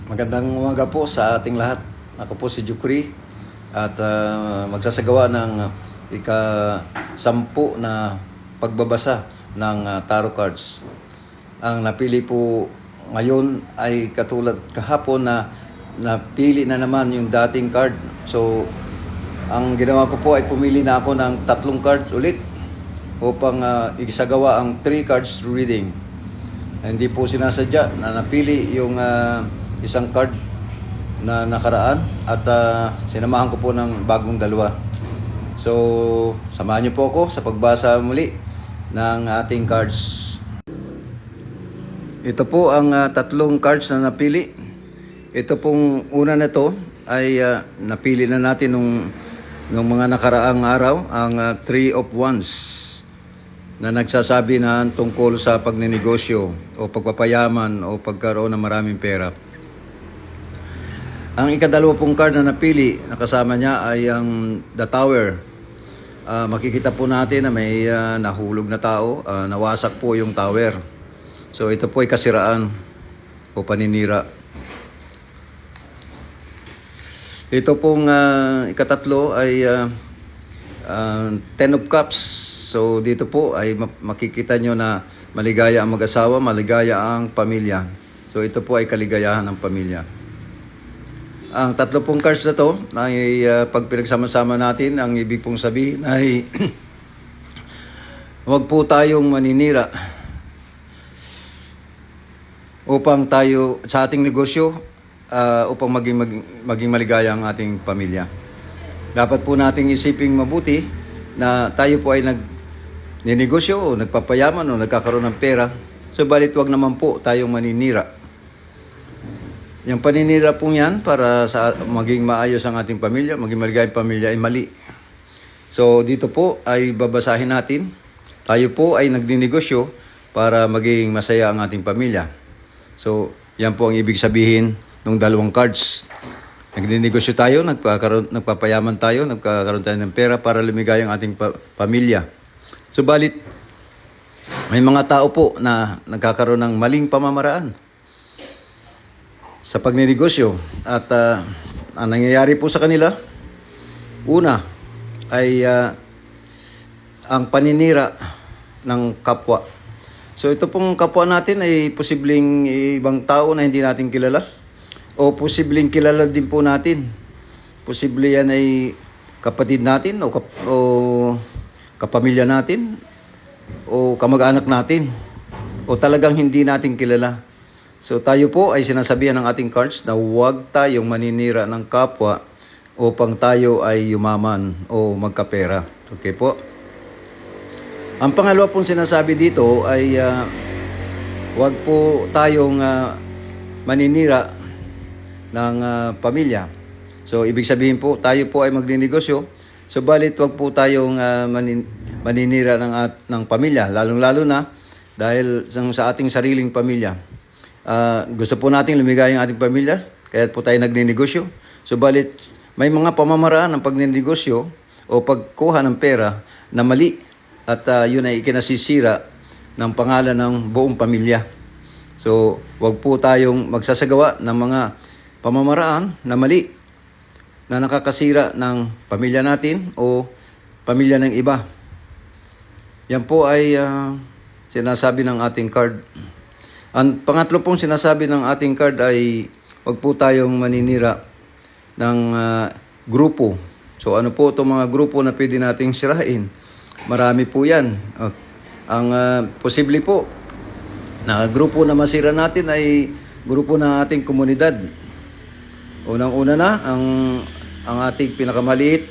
Magandang umaga po sa ating lahat. Ako po si Jukri at magsasagawa ng ika-10 na pagbabasa ng tarot cards. Ang napili po ngayon ay katulad kahapon na napili na naman yung dating card. So, ang ginawa ko po ay pumili na ako ng 3 cards ulit upang isagawa ang 3 cards reading. Hindi po sinasadya na napili yung isang card na nakaraan at sinamahan ko po ng bagong dalawa. So, samahan niyo po ako sa pagbasa muli ng ating cards. Ito po ang 3 cards na napili. Ito pong una na to ay napili na natin nung mga nakaraang araw, ang 3 of Wands na nagsasabi na tungkol sa pagninegosyo o pagpapayaman o pagkaroon ng maraming pera. Ang ikadalawa pong card na napili, nakasama niya ay ang The Tower. Makikita po natin na may nahulog na tao, nawasak po yung tower. So ito po ay kasiraan o paninira. Ito pong ikatatlo ay 10 of Cups. So dito po ay makikita nyo na maligaya ang mag-asawa, maligaya ang pamilya. So ito po ay kaligayahan ng pamilya. Ang 3 pong cards na to ay pag pinagsama-sama natin, ang ibig pong sabihin ay huwag po tayong maninira upang tayo sa ating negosyo upang maging maligaya ang ating pamilya. Dapat po nating isiping mabuti na tayo po ay nagninegosyo o nagpapayaman o nagkakaroon ng pera. Subalit wag naman po tayong maninira. Yung paninira pong yan para sa maging maayos ang ating pamilya, maging maligayang pamilya ay mali. So dito po ay babasahin natin. Tayo po ay nagninegosyo para maging masaya ang ating pamilya. So yan po ang ibig sabihin ng 2 cards. Nagninegosyo tayo, nagpapayaman tayo, nagkakaroon tayo ng pera para lumigaya ang ating pamilya. Subalit may mga tao po na nagkakaroon ng maling pamamaraan sa pagninegosyo at ang nangyayari po sa kanila, una ay ang paninira ng kapwa. So ito pong kapwa natin ay posibleng ibang tao na hindi natin kilala o posibleng kilala din po natin. Posible yan ay kapatid natin o kapamilya natin o kamag-anak natin o talagang hindi natin kilala. So tayo po ay sinasabihan ng ating cards na huwag tayong maninira ng kapwa upang tayo ay yumaman o magkapera. Okay po? Ang pangalawa pong sinasabi dito ay huwag po tayong maninira ng pamilya. So ibig sabihin po, tayo po ay magninegosyo, subalit huwag po tayong maninira ng pamilya, lalong-lalo na dahil sa ating sariling pamilya. Gusto po nating lumigaya ang ating pamilya, kaya po tayo nagninegosyo. Subalit, may mga pamamaraan ng pagninegosyo o pagkuha ng pera na mali at yun ay ikinasisira ng pangalan ng buong pamilya. So, wag po tayong magsasagawa ng mga pamamaraan na mali na nakakasira ng pamilya natin o pamilya ng iba. Yan po ay sinasabi ng ating card. Ang pangatlo pong sinasabi ng ating card ay huwag po tayong maninira ng grupo. So ano po itong mga grupo na pwede nating sirain? Marami po yan. Ang posible po na grupo na masira natin ay grupo ng ating komunidad. Unang-una na, ang ating pinakamaliit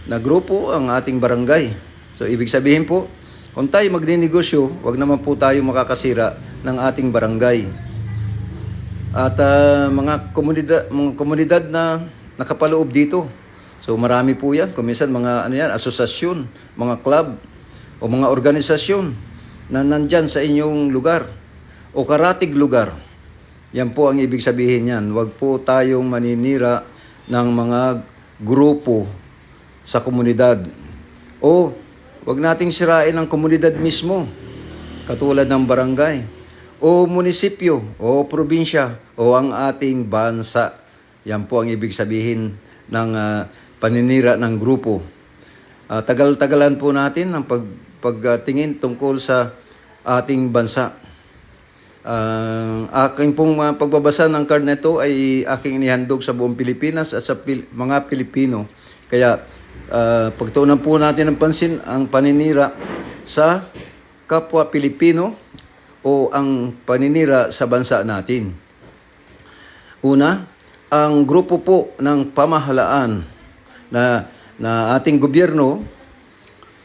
na grupo, ang ating barangay. So ibig sabihin po, kung tayo magninegosyo, wag naman po tayo makakasira ng ating barangay. At mga komunidad na nakapaloob dito. So marami po yan. Kung minsan mga asosasyon, mga club, o mga organisasyon na nandyan sa inyong lugar o karatig lugar. Yan po ang ibig sabihin yan. Wag po tayong maninira ng mga grupo sa komunidad. O wag nating sirain ang komunidad mismo, katulad ng barangay. o munisipyo o probinsya o ang ating bansa. Yan po ang ibig sabihin ng paninira ng grupo. Tagal-tagalan po natin ang pagtingin tungkol sa ating bansa. Aking pong pagbabasa ng card na ito ay aking inihandog sa buong Pilipinas at sa mga Pilipino. Kaya pagtuunan po natin ng pansin ang paninira sa kapwa Pilipino o ang paninira sa bansa natin. Una, ang grupo po ng pamahalaan na ating gobyerno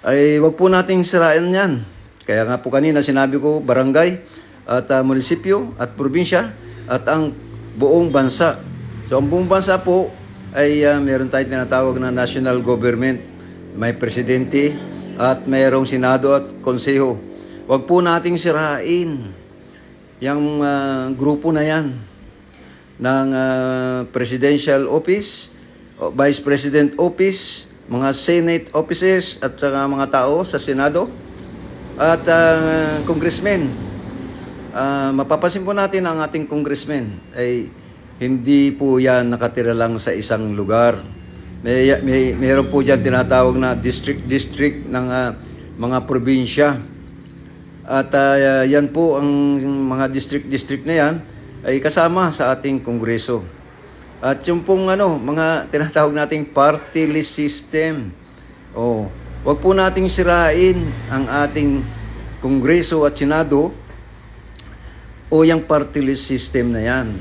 ay wag po nating sirain yan. Kaya nga po kanina sinabi ko barangay at munisipyo at probinsya at ang buong bansa. So ang buong bansa po ay meron tayong tinatawag na national government. May presidente at mayroong senado at konseho. Wag po nating sirain yung grupo na yan ng presidential office, vice president office, mga senate offices at mga tao sa senado at congressmen. Mapapansin po natin ang ating congressmen ay hindi po yan nakatira lang sa isang lugar. Mayroon po dyan tinatawag na district ng mga probinsya. At yan po ang mga district na yan ay kasama sa ating kongreso. At yung pong mga tinatawag nating party list system. Wag po nating sirain ang ating kongreso at senado o yung party list system na yan.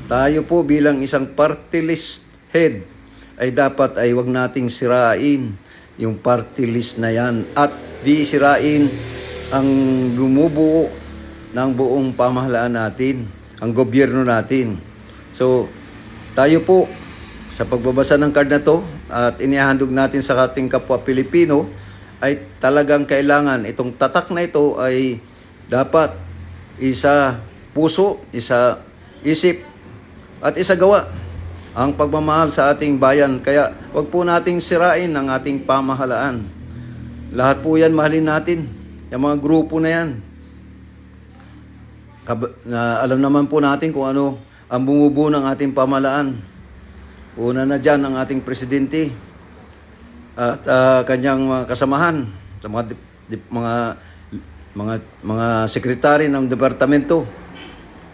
Tayo po bilang isang party list head ay dapat ay wag nating sirain yung party list na yan at di sirain ang bumubuo ng buong pamahalaan natin, ang gobyerno natin. So, tayo po sa pagbabasa ng card na to at inihahandog natin sa ating kapwa Pilipino ay talagang kailangan itong tatak na ito ay dapat isa puso, isa isip at isa gawa ang pagmamahal sa ating bayan. Kaya wag po nating sirain ang ating pamahalaan. Lahat po yan mahalin natin. Yung mga grupo na yan. Alam naman po natin kung ano ang bumubuo ng ating pamahalaan. Una na dyan ang ating presidente at kanyang mga kasamahan sa mga sekretary ng departamento.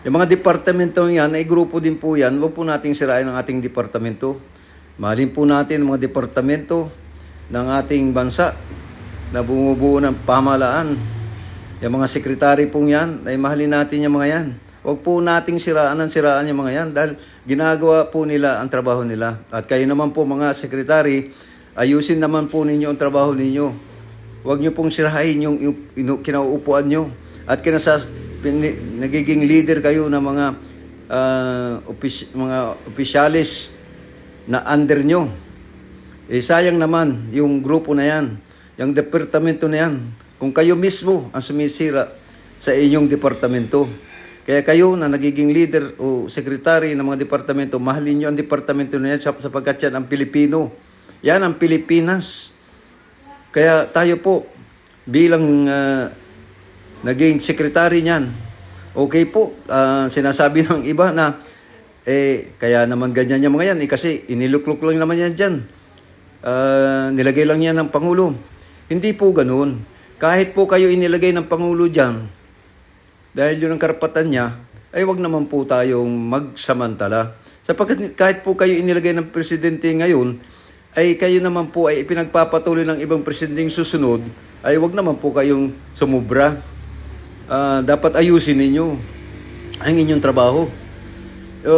Yung mga departamento yan ay grupo din po yan. Huwag po nating sirain ang ating departamento. Mahalin po natin ang mga departamento ng ating bansa na bumubuo ng pamahalaan. Yung mga sekretary pong yan, ay mahalin natin yung mga yan. Huwag po nating siraan yung mga yan dahil ginagawa po nila ang trabaho nila. At kayo naman po mga sekretary, ayusin naman po ninyo ang trabaho ninyo. Huwag nyo pong sirahin yung kinauupuan nyo. At nagiging leader kayo ng mga opisyalis na under nyo. Sayang naman yung grupo na yan, yung departamento na yan, kung kayo mismo ang sumisira sa inyong departamento. Kaya kayo na nagiging leader o secretary ng mga departamento, mahalin nyo ang departamento na yan sapagkat yan ang Pilipino. Yan ang Pilipinas. Kaya tayo po, bilang naging secretary niyan, okay po, sinasabi ng iba na, kaya naman ganyan yung mga yan, kasi inilukluk lang naman yan dyan. Nilagay lang yan ng Pangulo. Hindi po ganun. Kahit po kayo inilagay ng Pangulo dyan, dahil yun ang karapatan niya, ay wag naman po tayong magsamantala. Sapagkat kahit po kayo inilagay ng presidente ngayon, ay kayo naman po ay ipinagpapatuloy ng ibang presidenteng susunod, ay wag naman po kayong sumubra. Dapat ayusin ninyo ang inyong trabaho.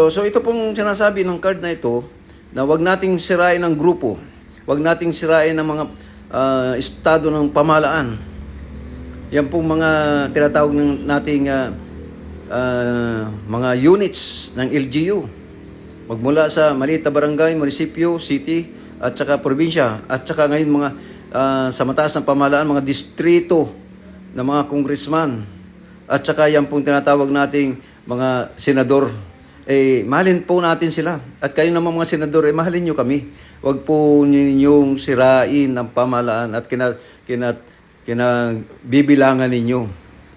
So ito pong sinasabi ng card na ito, na wag nating sirain ang grupo, wag nating sirain ang mga estado ng pamahalaan. Yan pong mga tinatawag nating mga units ng LGU. Magmula sa maliit na barangay, munisipyo, city, at saka probinsya. At saka ngayon mga sa mataas ng pamahalaan, mga distrito ng mga congressman. At saka yan pong tinatawag nating mga senador. Mahalin po natin sila. At kayo naman mga senador, mahalin nyo kami. Huwag po ninyong sirain ang pamahalaan at kinabibilangan ninyo.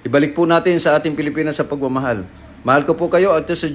Ibalik po natin sa ating Pilipinas sa pagmamahal. Mahal ko po kayo at ito sa